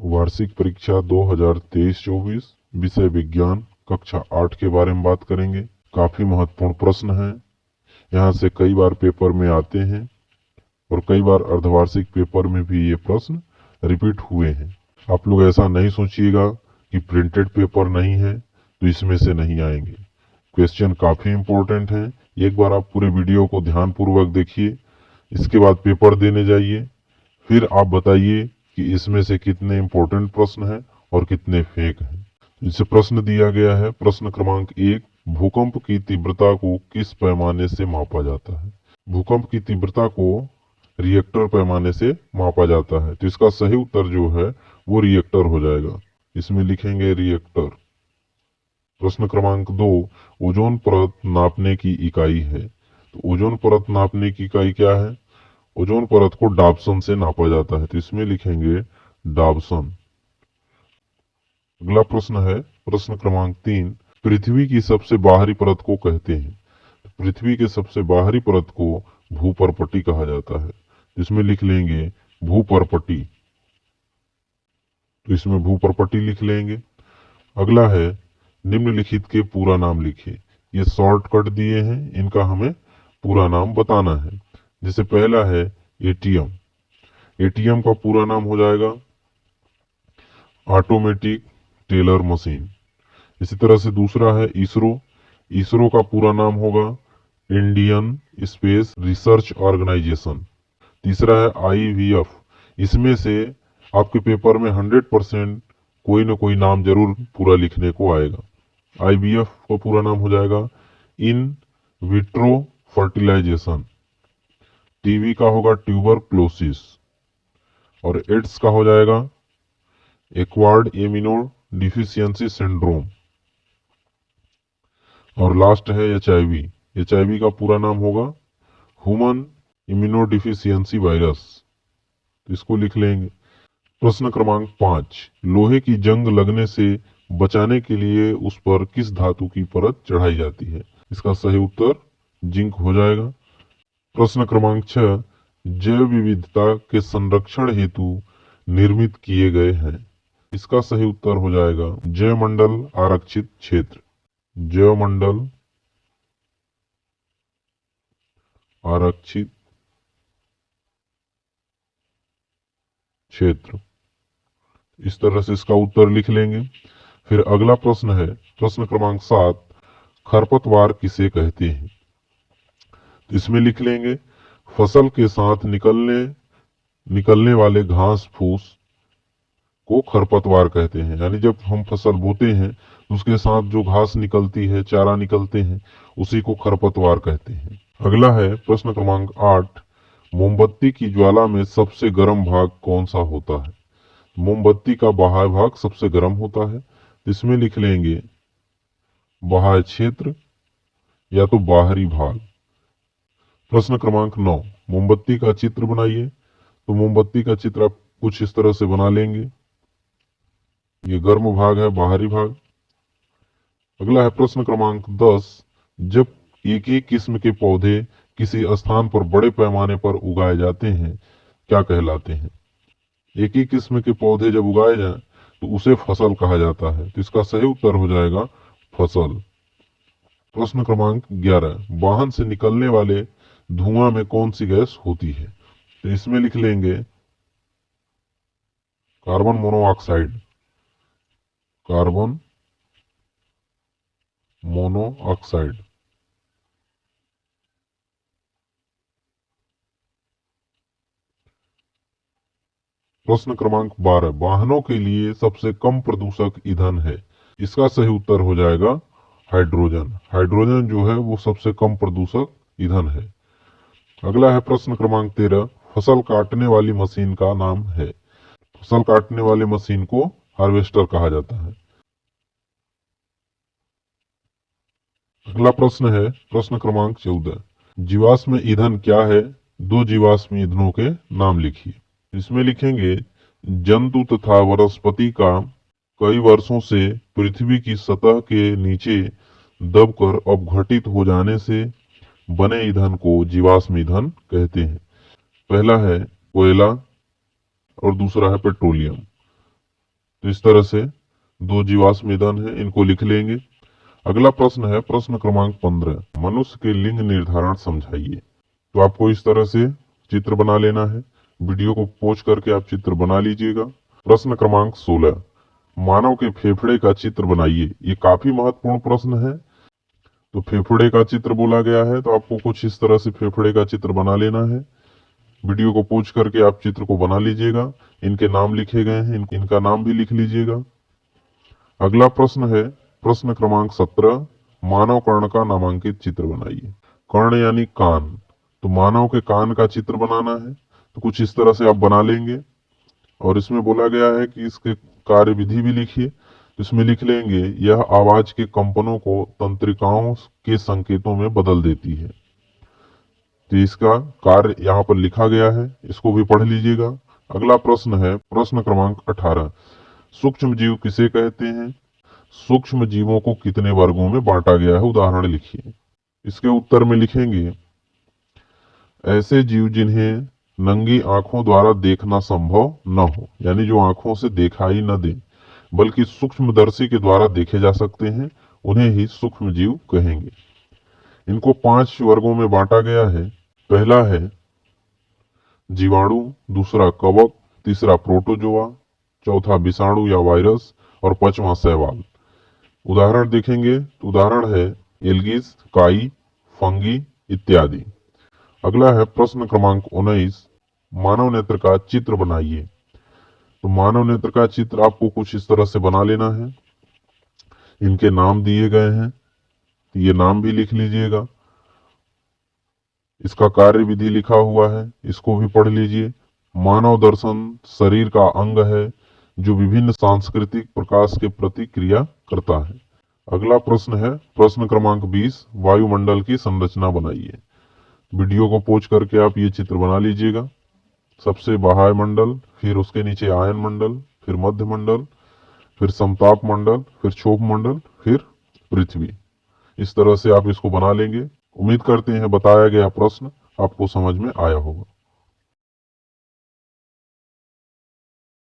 वार्षिक परीक्षा 2023-24 विषय विज्ञान कक्षा 8 के बारे में बात करेंगे। काफी महत्वपूर्ण प्रश्न हैं। यहाँ से कई बार पेपर में आते हैं और कई बार अर्धवार्षिक पेपर में भी ये प्रश्न रिपीट हुए हैं। आप लोग ऐसा नहीं सोचिएगा कि प्रिंटेड पेपर नहीं है तो इसमें से नहीं आएंगे। क्वेश्चन काफी इंपॉर्टेंट हैं। एक बार आप पूरे वीडियो को ध्यानपूर्वक देखिए, इसके बाद पेपर देने जाइए, फिर आप बताइए कि इसमें से कितने इंपॉर्टेंट प्रश्न हैं और कितने फेक हैं। इसे प्रश्न दिया गया है। प्रश्न क्रमांक 1, भूकंप की तीव्रता को किस पैमाने से मापा जाता है? भूकंप की तीव्रता को रिएक्टर पैमाने से मापा जाता है, तो इसका सही उत्तर जो है वो रिएक्टर हो जाएगा। इसमें लिखेंगे रिएक्टर। प्रश्न क्रमांक 2, ओजोन परत नापने की इकाई है, तो ओजोन परत नापने की इकाई क्या है? ओजोन परत को डाप्सन से नापा जाता है, तो इसमें लिखेंगे डाप्सन। अगला प्रश्न है प्रश्न क्रमांक 3, पृथ्वी की सबसे बाहरी परत को कहते हैं। पृथ्वी के सबसे बाहरी परत को भूपर्पटी कहा जाता है, इसमें लिख लेंगे भूपर्पटी। तो इसमें भूपर्पटी लिख लेंगे। अगला है निम्नलिखित के पूरा नाम लिखिए। ये शॉर्टकट दिए हैं, इनका हमें पूरा नाम बताना है। जैसे पहला है एटीएम। एटीएम का पूरा नाम हो जाएगा ऑटोमेटिक टेलर मशीन। इसी तरह से दूसरा है इसरो। इसरो का पूरा नाम होगा इंडियन स्पेस रिसर्च ऑर्गेनाइजेशन। तीसरा है आईवीएफ। इसमें से आपके पेपर में 100% कोई ना कोई नाम जरूर पूरा लिखने को आएगा। आईवीएफ का पूरा नाम हो जाएगा इन विट्रो फर्टिलाइजेशन। टीबी का होगा ट्यूबरक्लोसिस और एड्स का हो जाएगा एक्वायर्ड इम्यूनो डिफिशियंसी सिंड्रोम। और लास्ट है एचआईवी। एचआईवी का पूरा नाम होगा ह्यूमन इम्यूनो डिफिशियंसी वायरस। तो इसको लिख लेंगे। प्रश्न क्रमांक 5, लोहे की जंग लगने से बचाने के लिए उस पर किस धातु की परत चढ़ाई जाती है? इसका सही उत्तर जिंक हो जाएगा। प्रश्न क्रमांक 6, जैव विविधता के संरक्षण हेतु निर्मित किए गए हैं। इसका सही उत्तर हो जाएगा जैवमंडल आरक्षित क्षेत्र। जैवमंडल आरक्षित क्षेत्र। इस तरह से इसका उत्तर लिख लेंगे। फिर अगला प्रश्न है प्रश्न क्रमांक 7, खरपतवार किसे कहते हैं? इसमें लिख लेंगे फसल के साथ निकलने वाले घास फूस को खरपतवार कहते हैं। यानी जब हम फसल बोते हैं तो उसके साथ जो घास निकलती है, चारा निकलते हैं, उसी को खरपतवार कहते हैं। अगला है प्रश्न क्रमांक 8, मोमबत्ती की ज्वाला में सबसे गर्म भाग कौन सा होता है? मोमबत्ती का बाह्य भाग सबसे गर्म होता है। इसमें लिख लेंगे बाह्य क्षेत्र या तो बाहरी भाग। प्रश्न क्रमांक 9, मोमबत्ती का चित्र बनाइए। तो मोमबत्ती का चित्र आप कुछ इस तरह से बना लेंगे। ये गर्म भाग है, बाहरी भाग। अगला है प्रश्न क्रमांक 10, जब एक ही किस्म के पौधे किसी स्थान पर बड़े पैमाने पर उगाए जाते हैं क्या कहलाते हैं? एक ही किस्म के पौधे जब उगाए जाएं तो उसे फसल कहा जाता है। तो इसका सही उत्तर हो जाएगा फसल। प्रश्न क्रमांक 11, वाहन से निकलने वाले धुआं में कौन सी गैस होती है? तो इसमें लिख लेंगे कार्बन मोनोऑक्साइड। Carbon monoxide. प्रश्न क्रमांक 12, वाहनों के लिए सबसे कम प्रदूषक ईंधन है। इसका सही उत्तर हो जाएगा हाइड्रोजन। हाइड्रोजन जो है वो सबसे कम प्रदूषक ईंधन है। अगला है प्रश्न क्रमांक 13, फसल काटने वाली मशीन का नाम है। फसल काटने वाली मशीन को हार्वेस्टर कहा जाता है। अगला प्रश्न है प्रश्न क्रमांक 14, जीवाश्म ईंधन क्या है? दो जीवाश्म ईंधनों के नाम लिखिए। इसमें लिखेंगे जंतु तथा वनस्पति का कई वर्षों से पृथ्वी की सतह के नीचे दबकर अपघटित हो जाने से बने ईंधन को जीवाश्म ईंधन कहते हैं। पहला है कोयला और दूसरा है पेट्रोलियम। तो इस तरह से दो जीवाश्म ईंधन है, इनको लिख लेंगे। अगला प्रश्न है प्रश्न क्रमांक 15, मनुष्य के लिंग निर्धारण समझाइए। तो आपको इस तरह से चित्र बना लेना है। वीडियो को पॉज करके आप चित्र बना लीजिएगा। प्रश्न क्रमांक 16, मानव के फेफड़े का चित्र बनाइए। ये काफी महत्वपूर्ण प्रश्न है। तो फेफड़े का चित्र बोला गया है, तो आपको कुछ इस तरह से फेफड़े का चित्र बना लेना है। वीडियो को पॉज करके आप चित्र को बना लीजिएगा। इनके नाम लिखे गए हैं, इनका नाम भी लिख लीजिएगा। अगला प्रश्न है प्रश्न क्रमांक 17, मानव कर्ण का नामांकित चित्र बनाइए। कर्ण यानी कान, तो मानव के कान का चित्र बनाना है। तो कुछ इस तरह से आप बना लेंगे और इसमें बोला गया है कि इसके कार्य विधि भी लिखिए। इसमें लिख लेंगे, यह आवाज के कंपनों को तंत्रिकाओं के संकेतों में बदल देती है। तो इसका कार्य यहाँ पर लिखा गया है, इसको भी पढ़ लीजिएगा। अगला प्रश्न है प्रश्न क्रमांक 18, सूक्ष्म जीव किसे कहते हैं? सूक्ष्म जीवों को कितने वर्गों में बांटा गया है, उदाहरण लिखिए। इसके उत्तर में लिखेंगे, ऐसे जीव जिन्हें नंगी आंखों द्वारा देखना संभव न हो, यानी जो आंखों से दिखाई न दे बल्कि सूक्ष्मदर्शी के द्वारा देखे जा सकते हैं, उन्हें ही सूक्ष्म जीव कहेंगे। इनको 5 वर्गों में बांटा गया है। पहला है जीवाणु, दूसरा कवक, तीसरा प्रोटोजोआ, चौथा विषाणु या वायरस और 5वां शैवाल। उदाहरण देखेंगे तो उदाहरण है एल्गीज, काई, फंगी इत्यादि। अगला है प्रश्न क्रमांक 19, मानव नेत्र का चित्र बनाइए। तो मानव नेत्र का चित्र आपको कुछ इस तरह से बना लेना है। इनके नाम दिए गए हैं, तो ये नाम भी लिख लीजिएगा। इसका कार्य विधि लिखा हुआ है, इसको भी पढ़ लीजिए। मानव दर्शन शरीर का अंग है जो विभिन्न सांस्कृतिक प्रकाश के प्रति क्रिया करता है। अगला प्रश्न है प्रश्न क्रमांक 20, वायुमंडल की संरचना बनाइए। वीडियो को पॉज करके आप ये चित्र बना लीजिएगा। सबसे बाह्य मंडल, फिर उसके नीचे आयन मंडल, फिर मध्य मंडल, फिर समताप मंडल, फिर क्षोभ मंडल, फिर पृथ्वी। इस तरह से आप इसको बना लेंगे। उम्मीद करते हैं बताया गया प्रश्न आपको समझ में आया होगा।